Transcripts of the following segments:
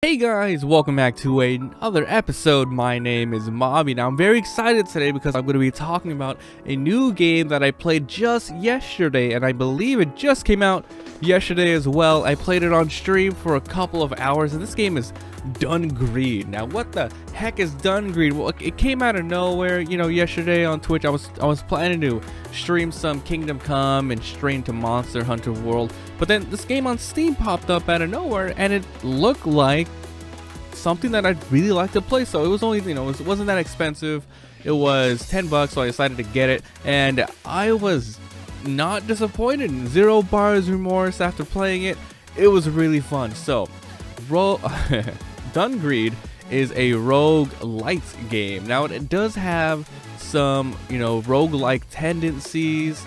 Hey guys, welcome back to another episode. My name is Mobby. Now I'm very excited today because I'm going to be talking about a new game that I played just yesterday, and I believe it just came out yesterday as well. I played it on stream for a couple of hours, and this game is Dungreed. Now what the heck is Dungreed? Well, it came out of nowhere. You know, yesterday on Twitch I was planning to stream some Kingdom Come and straight into Monster Hunter World, but then this game on Steam popped up out of nowhere, and it looked like something that I'd really like to play. So it was only, it wasn't that expensive. It was 10 bucks, so I decided to get it, and I was not disappointed. Zero bars remorse after playing it. It was really fun. So Dungreed is a Rogue-LITE game. Now it does have some, rogue-like tendencies.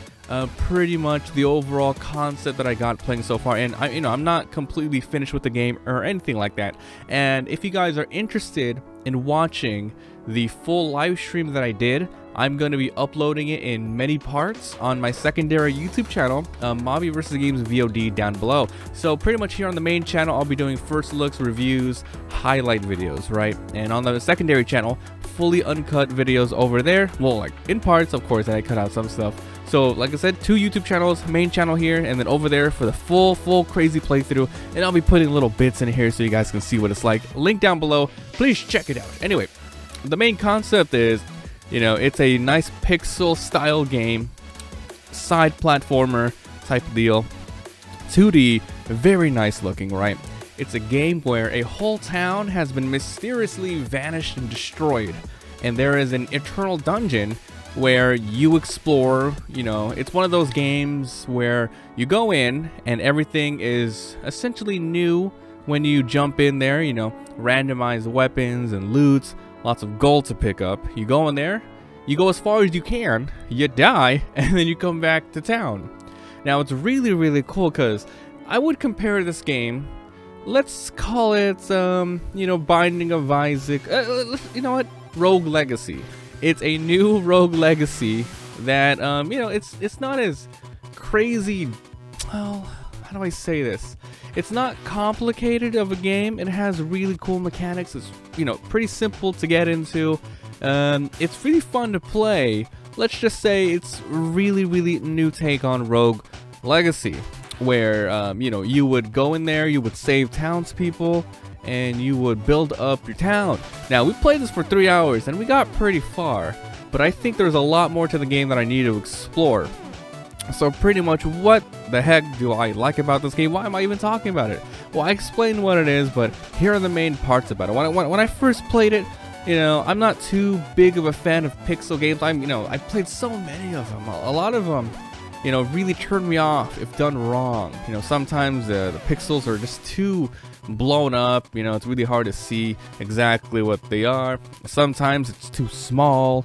Pretty much the overall concept that I got playing so far, and I'm not completely finished with the game or anything like that. And if you guys are interested in watching the full live stream that I did, I'm going to be uploading it in many parts on my secondary YouTube channel, Mobby vs. Games VOD, down below. So pretty much here on the main channel, I'll be doing first looks, reviews, highlight videos, right? And on the secondary channel, fully uncut videos over there. Well, like in parts, of course, and I cut out some stuff. So like I said, two YouTube channels, main channel here, and then over there for the full crazy playthrough. And I'll be putting little bits in here so you guys can see what it's like. Link down below. Please check it out. Anyway, the main concept is, it's a nice pixel style game, side platformer type deal, 2D, very nice looking, right? It's a game where a whole town has been mysteriously vanished and destroyed, and there is an eternal dungeon where you explore. It's one of those games where you go in and everything is essentially new when you jump in there. Randomized weapons and loots, lots of gold to pick up. You go in there, you go as far as you can, you die, and then you come back to town. Now it's really cool because I would compare this game, let's call it Binding of Isaac, Rogue Legacy. It's a new Rogue Legacy that, it's not as crazy. Well, how do I say this? It's not complicated of a game. It has really cool mechanics. It's, pretty simple to get into. It's really fun to play. Let's just say it's really new take on Rogue Legacy, where, you would go in there, you would save townspeople, and you would build up your town. Now, we played this for 3 hours, and we got pretty far, but I think there's a lot more to the game that I need to explore. So pretty much, what the heck do I like about this game? Why am I even talking about it? Well, I explained what it is, but here are the main parts about it. When I first played it, I'm not too big of a fan of pixel games. I played so many of them. A lot of them, really turned me off if done wrong. Sometimes the pixels are just too blown up. It's really hard to see exactly what they are. Sometimes it's too small.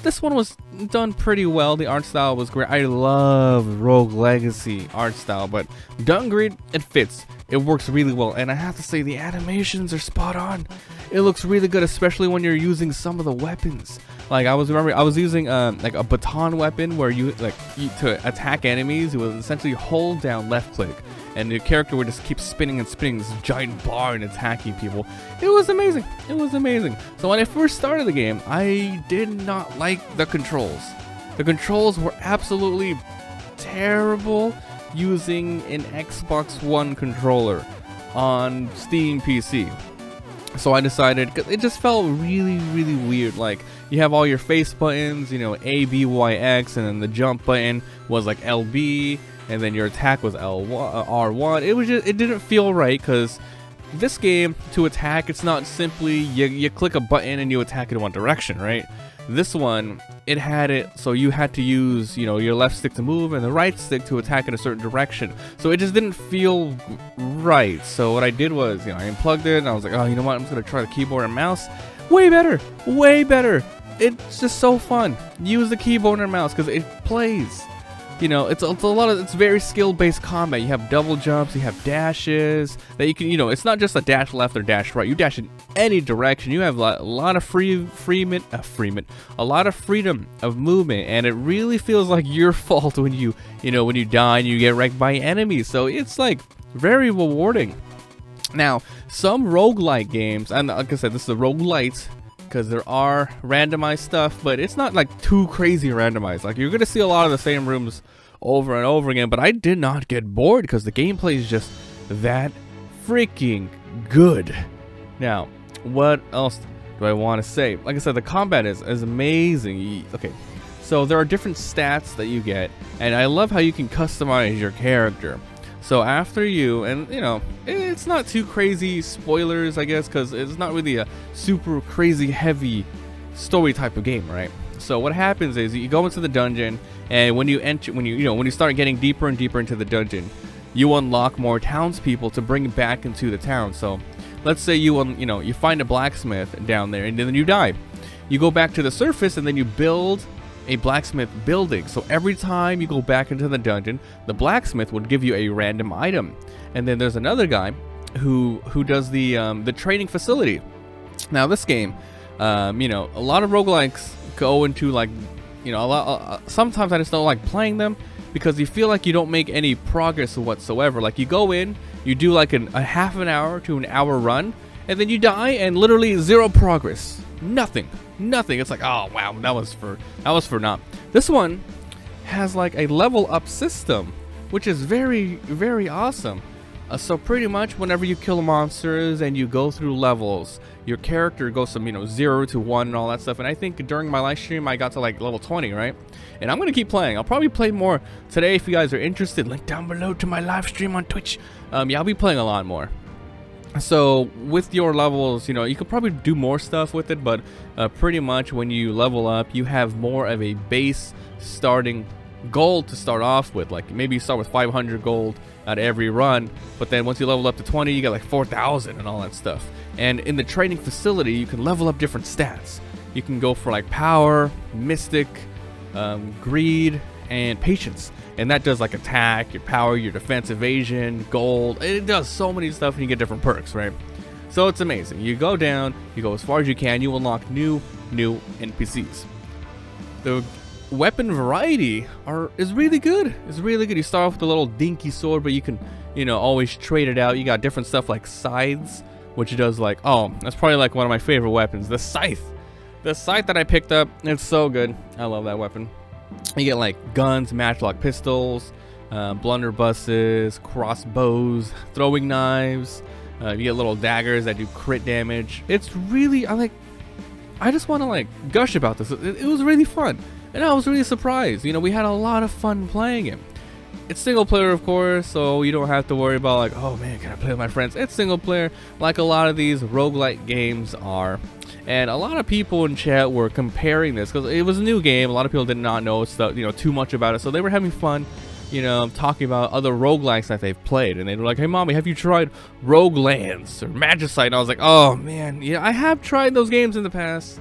This one was done pretty well. The art style was great. I love Rogue Legacy art style, but Dungreed, it fits. It works really well, and I have to say the animations are spot on. It looks really good, especially when you're using some of the weapons. Like I was using like a baton weapon where to attack enemies, you would essentially hold down left click, and the character would just keep spinning and spinning this giant bar and attacking people. It was amazing. It was amazing. So when I first started the game, I did not like the controls. The controls were absolutely terrible using an Xbox One controller on Steam PC. So I decided, because it just felt really weird. Like, you have all your face buttons, A, B, Y, X, and then the jump button was like LB, and then your attack was R1. It didn't feel right, because this game, to attack, it's not simply you click a button and you attack in one direction, right? This one, it had it so you had to use, your left stick to move and the right stick to attack in a certain direction. So it just didn't feel right. So what I did was, I unplugged it and I was like, oh, you know what? I'm just going to try the keyboard and mouse. Way better. It's just so fun. Use the keyboard and mouse because it plays. It's very skill-based combat. You have double jumps, you have dashes that you can, it's not just a dash left or dash right. You dash in any direction. You have a lot of freedom of movement, and it really feels like your fault when you die and you get wrecked by enemies. So it's like very rewarding. Now, some roguelike games, and like I said, this is a rogue-lite because there are randomized stuff, but it's not like too crazy randomized. Like, you're gonna see a lot of the same rooms over and over again, but I did not get bored because the gameplay is just that freaking good. Now, what else do I want to say? Like I said, the combat is amazing. Okay, so there are different stats that you get, and I love how you can customize your character. So after you, and you know, it's not too crazy spoilers, I guess, because it's not really a super crazy heavy story type of game, right? So what happens is you go into the dungeon, and when you enter, when you start getting deeper and deeper into the dungeon, you unlock more townspeople to bring back into the town. So let's say you find a blacksmith down there, and then you die. You go back to the surface, and then you build a blacksmith building. So every time you go back into the dungeon, the blacksmith would give you a random item. And then there's another guy who does the training facility. Now this game, a lot of roguelikes go into like, sometimes I just don't like playing them because you feel like you don't make any progress whatsoever. Like you go in, you do like a half an hour to an hour run, and then you die and literally zero progress. Nothing. It's like, oh wow, that was for naught. This one has like a level up system, which is very, very awesome. So pretty much whenever you kill monsters and you go through levels, your character goes from 0 to 1 and all that stuff. And I think during my live stream I got to like level 20, right? And I'm gonna keep playing. I'll probably play more today if you guys are interested. Link down below to my live stream on Twitch. Yeah, I'll be playing a lot more. So with your levels, you could probably do more stuff with it, but pretty much when you level up, you have more of a base starting gold to start off with. Like maybe you start with 500 gold at every run, but then once you level up to 20, you get like 4,000 and all that stuff. And in the training facility, you can level up different stats. You can go for like power, mystic, greed, and patience. And that does like attack, your power, your defense, evasion, gold. It does so many stuff, and you get different perks, right? So it's amazing. You go down, you go as far as you can, you unlock new NPCs. The weapon variety is really good. It's really good. You start off with a little dinky sword, but you can, always trade it out. You got different stuff like scythes, which does like, oh, that's probably like one of my favorite weapons, the scythe. The scythe that I picked up, it's so good. I love that weapon. You get like guns, matchlock pistols, blunderbusses, crossbows, throwing knives. You get little daggers that do crit damage. It's really, I just want to like gush about this. It was really fun, and I was really surprised. We had a lot of fun playing it. It's single player, of course, so you don't have to worry about like, oh man, can I play with my friends? It's single player, like a lot of these roguelite games are. And a lot of people in chat were comparing this because it was a new game. A lot of people did not know stuff, too much about it, so they were having fun, talking about other roguelikes that they've played. And they were like, "Hey, mommy, have you tried Roguelands or Magicite?" And I was like, "Oh man, yeah, I have tried those games in the past,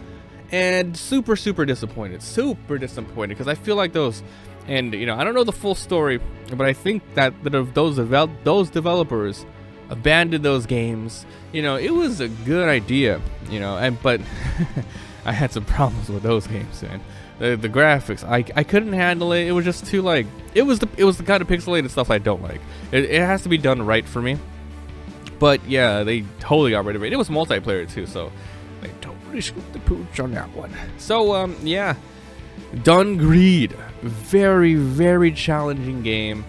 and super disappointed, because I feel like those." And I don't know the full story, but I think that those developers abandoned those games. It was a good idea, but I had some problems with those games, man. The graphics, I couldn't handle it. It was just too like, it was the kind of pixelated stuff I don't like. It has to be done right for me. But yeah, they totally got rid of it. It was multiplayer too, so they totally scooped the pooch on that one. So yeah, Dungreed, very challenging game.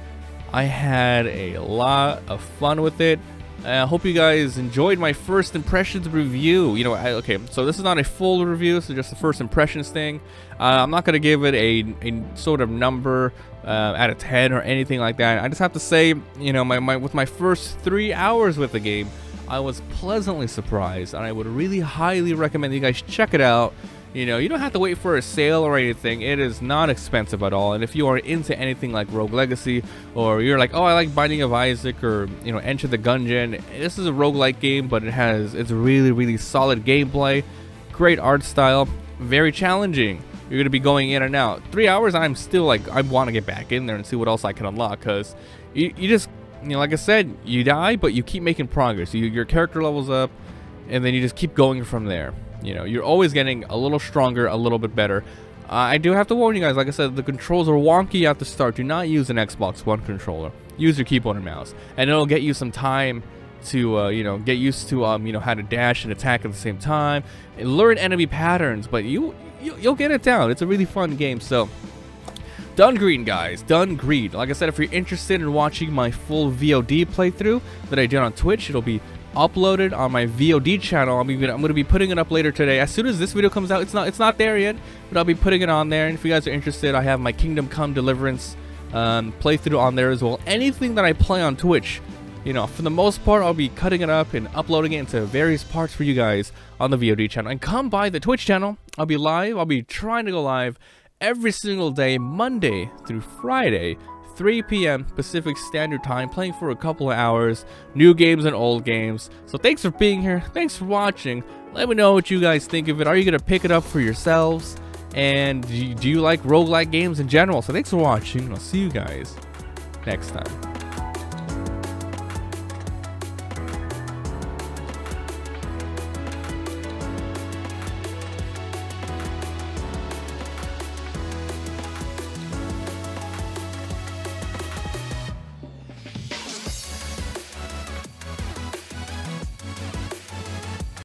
I had a lot of fun with it. I hope you guys enjoyed my first impressions review. Okay, so this is not a full review, so just the first impressions thing. I'm not going to give it a sort of number out of 10 or anything like that. I just have to say, with my first 3 hours with the game, I was pleasantly surprised, and I would really highly recommend that you guys check it out. You don't have to wait for a sale or anything. It is not expensive at all. And if you are into anything like Rogue Legacy, or you're like, oh, I like Binding of Isaac, or Enter the Gungeon, this is a roguelike game, but it's really solid gameplay, great art style, very challenging. You're gonna be going in and out. 3 hours, I'm still like, I want to get back in there and see what else I can unlock, because you just, like I said, you die, but you keep making progress. Your character levels up, and then you just keep going from there. You're always getting a little stronger, a little bit better. I do have to warn you guys, like I said, the controls are wonky at the start. Do not use an Xbox One controller. Use your keyboard and mouse, and it'll get you some time to you know, get used to you know, how to dash and attack at the same time, and learn enemy patterns. But you'll get it down. It's a really fun game. So Dungreed, guys, Dungreed. Like I said, if you're interested in watching my full VOD playthrough that I did on Twitch, it'll be uploaded on my VOD channel. I'm gonna be putting it up later today. As soon as this video comes out, it's not there yet, but I'll be putting it on there. And if you guys are interested, I have my Kingdom Come Deliverance playthrough on there as well. Anything that I play on Twitch, you know, for the most part, I'll be cutting it up and uploading it into various parts for you guys on the VOD channel. And come by the Twitch channel. I'll be live. I'll be trying to go live every single day, Monday through Friday, 3 p.m. Pacific Standard Time, playing for a couple of hours, new games and old games. So thanks for being here. Thanks for watching. Let me know what you guys think of it. Are you going to pick it up for yourselves? And do you like roguelike games in general? So thanks for watching. I'll see you guys next time.